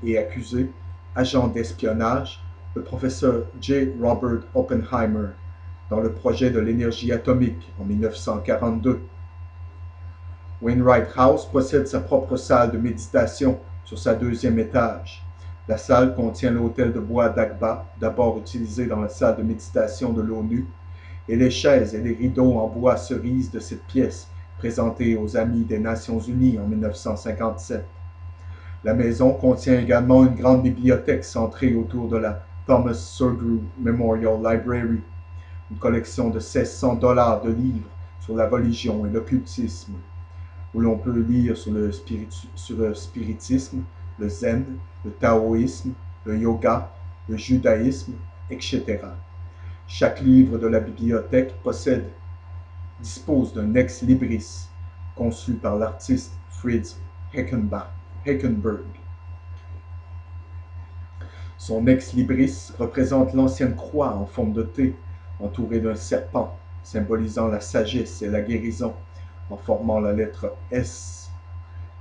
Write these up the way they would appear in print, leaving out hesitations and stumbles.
et accusé, agent d'espionnage, le professeur J. Robert Oppenheimer dans le projet de l'énergie atomique en 1942. Wainwright House possède sa propre salle de méditation sur sa deuxième étage. La salle contient l'autel de bois d'Aqaba, d'abord utilisé dans la salle de méditation de l'ONU, et les chaises et les rideaux en bois cerise de cette pièce, présentée aux Amis des Nations Unies en 1957. La maison contient également une grande bibliothèque centrée autour de la Thomas Surgery Memorial Library, une collection de 1600 $ de livres sur la religion et l'occultisme, où l'on peut lire sur le spiritisme, le zen, le taoïsme, le yoga, le judaïsme, etc. Chaque livre de la bibliothèque dispose d'un ex-libris conçu par l'artiste Fritz Heckenberg. Son ex-libris représente l'ancienne croix en forme de T, entourée d'un serpent, symbolisant la sagesse et la guérison, en formant la lettre S.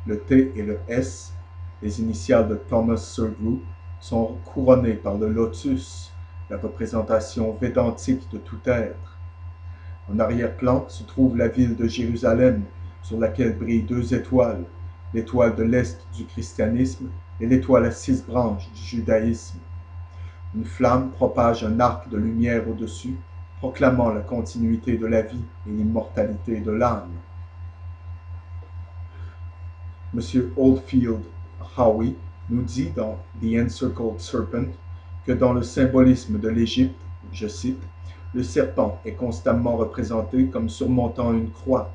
Le T et le S, les initiales de Thomas Surgery, sont couronnés par le lotus, la représentation védantique de tout être. En arrière-plan se trouve la ville de Jérusalem, sur laquelle brillent deux étoiles, l'étoile de l'Est du christianisme et l'étoile à 6 branches du judaïsme. Une flamme propage un arc de lumière au-dessus, proclamant la continuité de la vie et l'immortalité de l'âme. M. Oldfield Howey nous dit dans The Encircled Serpent que dans le symbolisme de l'Égypte, je cite, le serpent est constamment représenté comme surmontant une croix.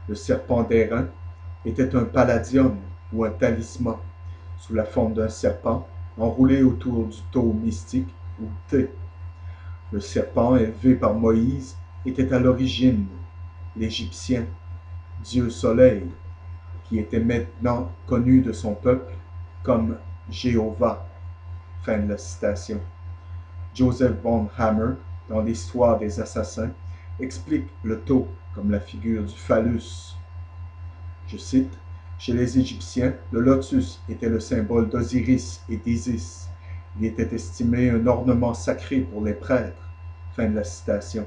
Le serpent d'airain était un palladium ou un talisman, sous la forme d'un serpent enroulé autour du tau mystique ou T. Le serpent élevé par Moïse était à l'origine l'Égyptien, Dieu Soleil, qui était maintenant connu de son peuple comme Jéhovah. Fin de la citation. Joseph von Hammer, dans l'Histoire des assassins, explique le tau comme la figure du phallus. Je cite, chez les Égyptiens, le lotus était le symbole d'Osiris et d'Isis. Il était estimé un ornement sacré pour les prêtres. Fin de la citation.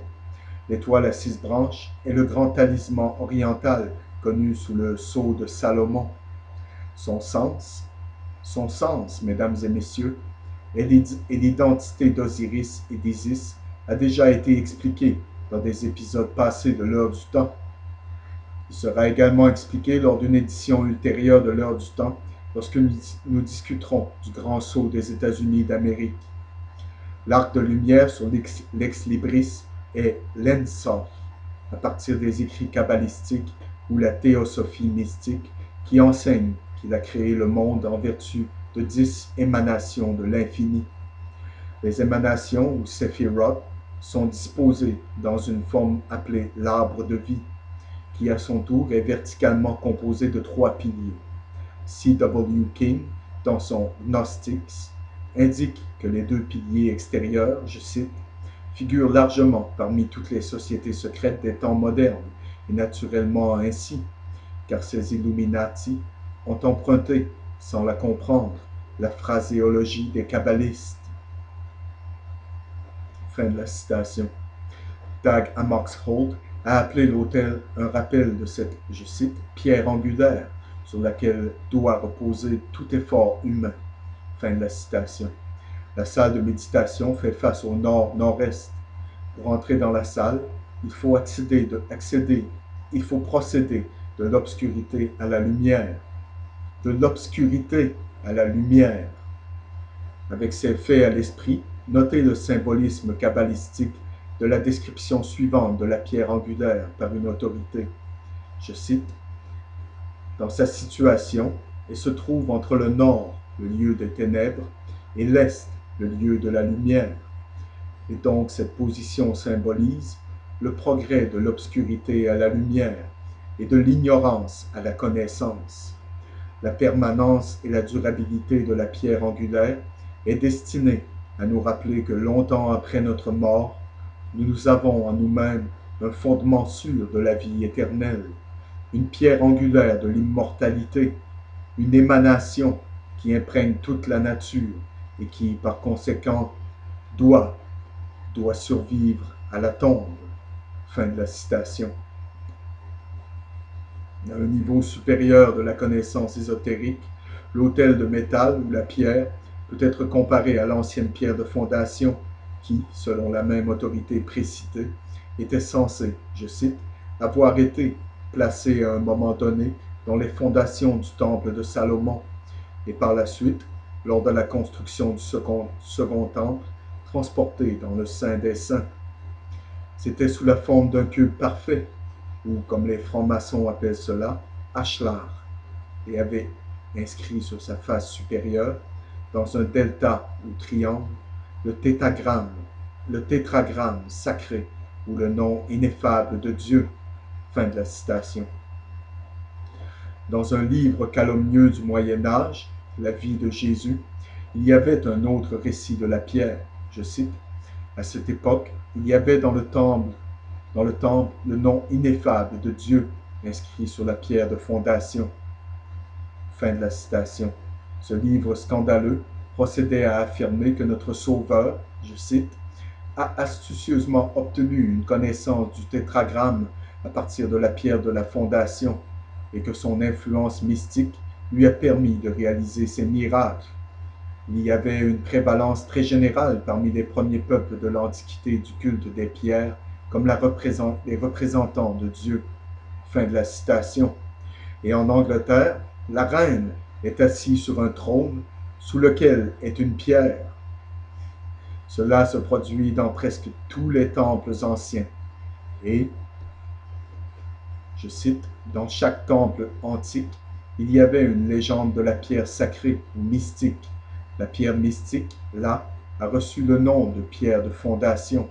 L'étoile à 6 branches est le grand talisman oriental connu sous le sceau de Salomon. Son sens, mesdames et messieurs, et l'identité d'Osiris et d'Isis a déjà été expliquée dans des épisodes passés de l'heure du temps. Il sera également expliqué lors d'une édition ultérieure de l'heure du temps, lorsque nous discuterons du grand sceau des États-Unis d'Amérique. L'arc de lumière sur l'ex-libris est l'Ensof, à partir des écrits kabbalistiques ou la théosophie mystique qui enseigne qu'il a créé le monde en vertu de 10 émanations de l'infini. Les émanations ou séphiroth sont disposées dans une forme appelée l'arbre de vie, qui à son tour est verticalement composé de 3 piliers. C.W. King, dans son Gnostics, indique que les 2 piliers extérieurs, je cite, figurent largement parmi toutes les sociétés secrètes des temps modernes, et naturellement ainsi, car ces Illuminati ont emprunté, sans la comprendre, la phraséologie des kabbalistes. Fin de la citation. Dag Hammarskjöld a appelé l'autel un rappel de cette, je cite, pierre angulaire sur laquelle doit reposer tout effort humain. Fin de la citation. La salle de méditation fait face au nord-nord-est. Pour entrer dans la salle, il faut procéder de l'obscurité à la lumière. De l'obscurité à la lumière. Avec ces faits à l'esprit, notez le symbolisme kabbalistique de la description suivante de la pierre angulaire par une autorité. Je cite, dans sa situation, elle se trouve entre le nord, le lieu des ténèbres, et l'est, le lieu de la lumière. Et donc cette position symbolise le progrès de l'obscurité à la lumière et de l'ignorance à la connaissance. La permanence et la durabilité de la pierre angulaire est destinée à nous rappeler que longtemps après notre mort, nous avons en nous-mêmes un fondement sûr de la vie éternelle, une pierre angulaire de l'immortalité, une émanation qui imprègne toute la nature et qui, par conséquent, doit survivre à la tombe. Fin de la citation. À un niveau supérieur de la connaissance ésotérique, l'autel de métal ou la pierre peut être comparé à l'ancienne pierre de fondation qui, selon la même autorité précitée, était censée, je cite, avoir été placée à un moment donné dans les fondations du temple de Salomon et par la suite, lors de la construction du second temple, transportée dans le Saint des Saints. C'était sous la forme d'un cube parfait, ou comme les francs-maçons appellent cela, ashlar, et avait inscrit sur sa face supérieure, dans un delta ou triangle, le tétragramme sacré ou le nom ineffable de Dieu. Fin de la citation. Dans un livre calomnieux du Moyen Âge, La vie de Jésus, il y avait un autre récit de la pierre. Je cite, à cette époque, il y avait dans le temple le nom ineffable de Dieu inscrit sur la pierre de fondation. Fin de la citation. Ce livre scandaleux procédait à affirmer que notre Sauveur, je cite, a astucieusement obtenu une connaissance du tétragramme à partir de la pierre de la fondation et que son influence mystique lui a permis de réaliser ses miracles. Il y avait une prévalence très générale parmi les premiers peuples de l'Antiquité du culte des pierres comme les représentants de Dieu. Fin de la citation. Et en Angleterre, la reine est assise sur un trône sous lequel est une pierre. Cela se produit dans presque tous les temples anciens. Et, je cite, dans chaque temple antique, il y avait une légende de la pierre sacrée ou mystique. La pierre mystique, là, a reçu le nom de pierre de fondation.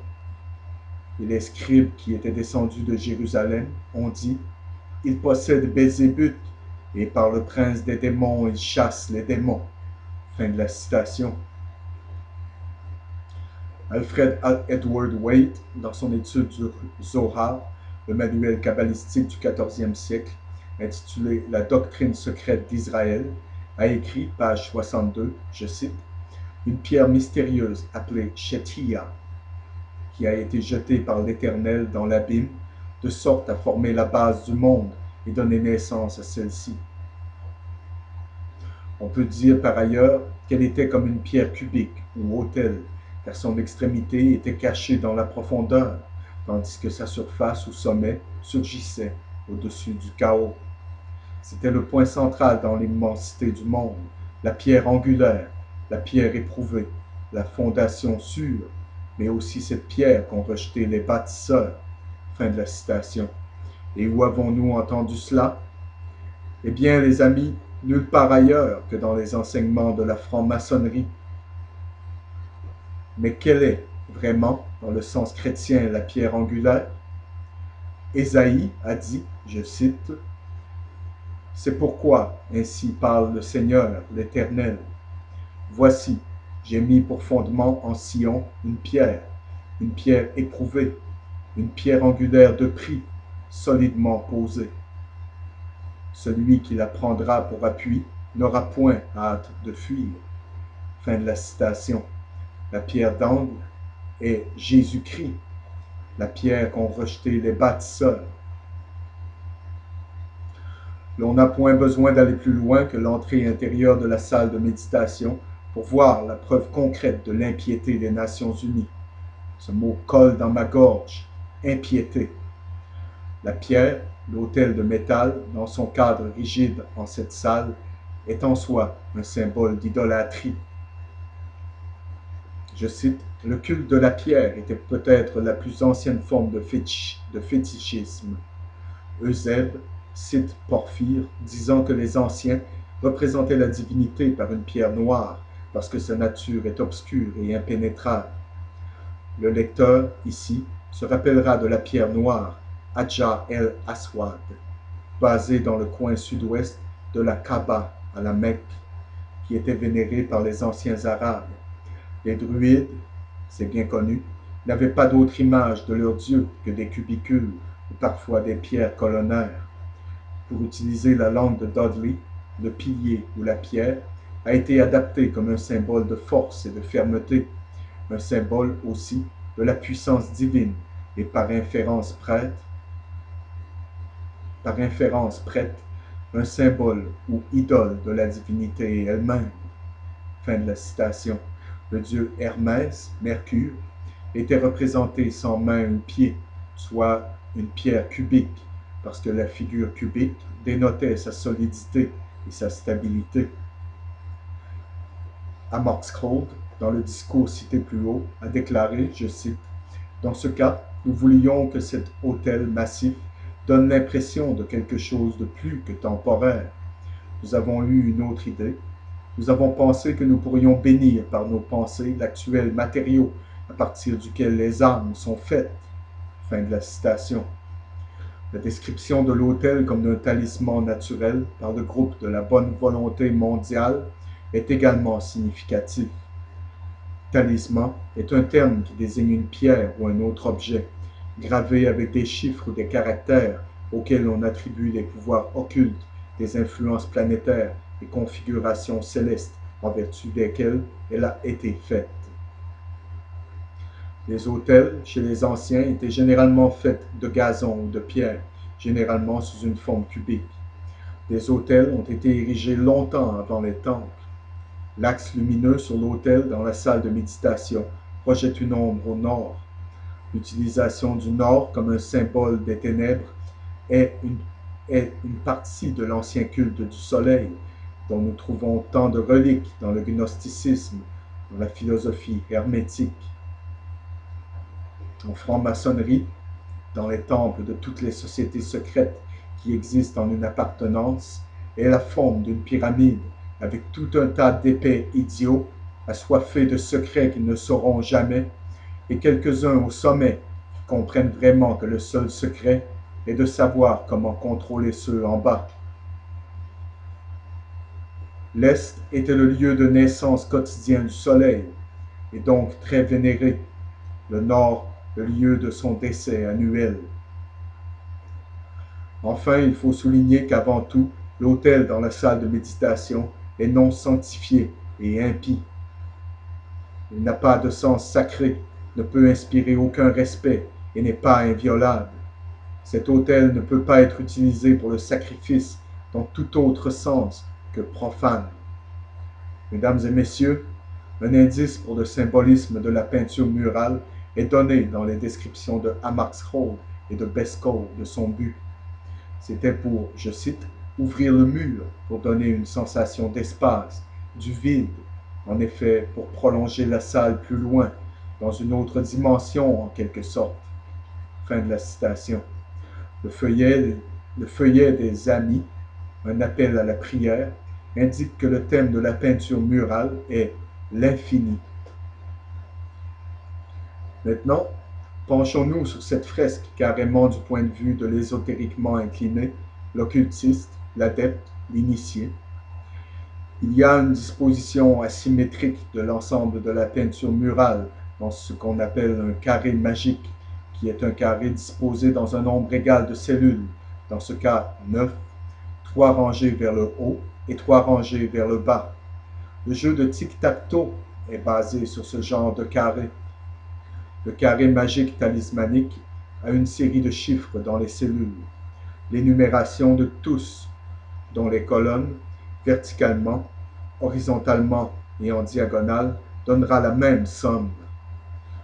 Et les scribes qui étaient descendus de Jérusalem ont dit, il possède Bézébut, et par le prince des démons, il chasse les démons. Fin de la citation. Alfred Edward Waite, dans son étude du Zohar, le manuel kabbalistique du XIVe siècle, intitulé La doctrine secrète d'Israël, a écrit, page 62, je cite, une pierre mystérieuse appelée Shetia, qui a été jetée par l'Éternel dans l'abîme, de sorte à former la base du monde et donner naissance à celle-ci. On peut dire par ailleurs qu'elle était comme une pierre cubique ou autel, car son extrémité était cachée dans la profondeur, tandis que sa surface ou sommet surgissait au-dessus du chaos. C'était le point central dans l'immensité du monde, la pierre angulaire, la pierre éprouvée, la fondation sûre, mais aussi cette pierre qu'ont rejetée les bâtisseurs. Fin de la citation. Et où avons-nous entendu cela? Eh bien, les amis, nulle part ailleurs que dans les enseignements de la franc-maçonnerie. Mais quelle est, vraiment, dans le sens chrétien, la pierre angulaire? Ésaïe a dit, je cite, « C'est pourquoi ainsi parle le Seigneur, l'Éternel. Voici, j'ai mis pour fondement en Sion une pierre éprouvée, une pierre angulaire de prix, solidement posée. Celui qui la prendra pour appui n'aura point hâte de fuir. » Fin de la citation. La pierre d'angle est Jésus-Christ, la pierre qu'ont rejetée les bâtisseurs. L'on n'a point besoin d'aller plus loin que l'entrée intérieure de la salle de méditation pour voir la preuve concrète de l'impiété des Nations Unies. Ce mot colle dans ma gorge, impiété. La pierre, l'autel de métal, dans son cadre rigide en cette salle, est en soi un symbole d'idolâtrie. Je cite, « Le culte de la pierre était peut-être la plus ancienne forme de fétichisme. Eusèbe cite Porphyre, disant que les anciens représentaient la divinité par une pierre noire, parce que sa nature est obscure et impénétrable. Le lecteur, ici, se rappellera de la pierre noire, Hajar el-Aswad, basée dans le coin sud-ouest de la Kaaba à la Mecque, qui était vénérée par les anciens Arabes. Les druides, c'est bien connu, n'avaient pas d'autre image de leur dieu que des cubicules ou parfois des pierres colonnaires. Pour utiliser la langue de Dudley, le pilier ou la pierre a été adapté comme un symbole de force et de fermeté, un symbole aussi de la puissance divine et par inférence prête, un symbole ou idole de la divinité elle-même. Fin de la citation. Le dieu Hermès, Mercure, était représenté sans main ou pied, soit une pierre cubique, parce que la figure cubique dénotait sa solidité et sa stabilité. Hammarskjöld, dans le discours cité plus haut, a déclaré, je cite, « Dans ce cas, nous voulions que cet autel massif donne l'impression de quelque chose de plus que temporaire. Nous avons eu une autre idée. Nous avons pensé que nous pourrions bénir par nos pensées l'actuel matériau à partir duquel les âmes sont faites. » Fin de la citation. La description de l'autel comme d'un talisman naturel par le groupe de la bonne volonté mondiale est également significative. Talisman est un terme qui désigne une pierre ou un autre objet, gravé avec des chiffres ou des caractères auxquels on attribue des pouvoirs occultes, des influences planétaires et configurations célestes en vertu desquelles elle a été faite. Les autels, chez les anciens, étaient généralement faits de gazon ou de pierre, généralement sous une forme cubique. Des autels ont été érigés longtemps avant les temples. L'axe lumineux sur l'autel dans la salle de méditation projette une ombre au nord. L'utilisation du nord comme un symbole des ténèbres est une partie de l'ancien culte du soleil, dont nous trouvons tant de reliques dans le gnosticisme, dans la philosophie hermétique. En franc-maçonnerie, dans les temples de toutes les sociétés secrètes qui existent en une appartenance, est la forme d'une pyramide avec tout un tas d'épais idiots, assoiffés de secrets qu'ils ne sauront jamais, et quelques-uns au sommet qui comprennent vraiment que le seul secret est de savoir comment contrôler ceux en bas. L'Est était le lieu de naissance quotidien du Soleil, et donc très vénéré, le Nord le lieu de son décès annuel. Enfin, il faut souligner qu'avant tout, l'autel dans la salle de méditation est non sanctifié et impie. Il n'a pas de sens sacré, ne peut inspirer aucun respect et n'est pas inviolable. Cet autel ne peut pas être utilisé pour le sacrifice dans tout autre sens que profane. Mesdames et messieurs, un indice pour le symbolisme de la peinture murale est donné dans les descriptions de Hammarskjöld et de Beskow de son but. C'était pour, je cite, ouvrir le mur pour donner une sensation d'espace, du vide, en effet pour prolonger la salle plus loin, dans une autre dimension en quelque sorte. Fin de la citation. Le feuillet des Amis, un appel à la prière, indique que le thème de la peinture murale est l'infini. Maintenant, penchons-nous sur cette fresque carrément du point de vue de l'ésotériquement incliné, l'occultiste, l'adepte, l'initié. Il y a une disposition asymétrique de l'ensemble de la peinture murale dans ce qu'on appelle un carré magique, qui est un carré disposé dans un nombre égal de cellules, dans ce cas 9, 3 rangées vers le haut et 3 rangées vers le bas. Le jeu de tic-tac-toe est basé sur ce genre de carré. Le carré magique talismanique a une série de chiffres dans les cellules. L'énumération de tous, dont les colonnes, verticalement, horizontalement et en diagonale, donnera la même somme.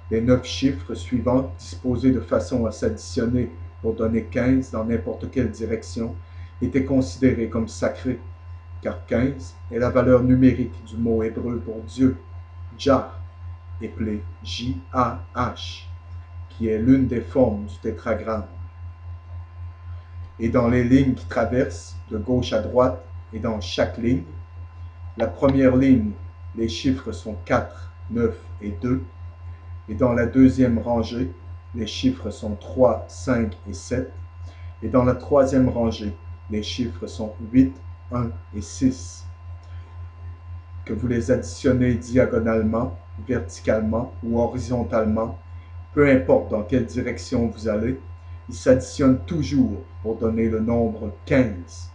Les 9 chiffres suivants, disposés de façon à s'additionner pour donner 15 dans n'importe quelle direction, étaient considérés comme sacrés, car 15 est la valeur numérique du mot hébreu pour Dieu, Jah, appelé J-A-H, qui est l'une des formes du tétragramme. Et dans les lignes qui traversent, de gauche à droite, et dans chaque ligne, la première ligne, les chiffres sont 4, 9 et 2, et dans la deuxième rangée, les chiffres sont 3, 5 et 7, et dans la troisième rangée, les chiffres sont 8, 1 et 6. Que vous les additionnez diagonalement, verticalement ou horizontalement, peu importe dans quelle direction vous allez, ils s'additionnent toujours pour donner le nombre 15.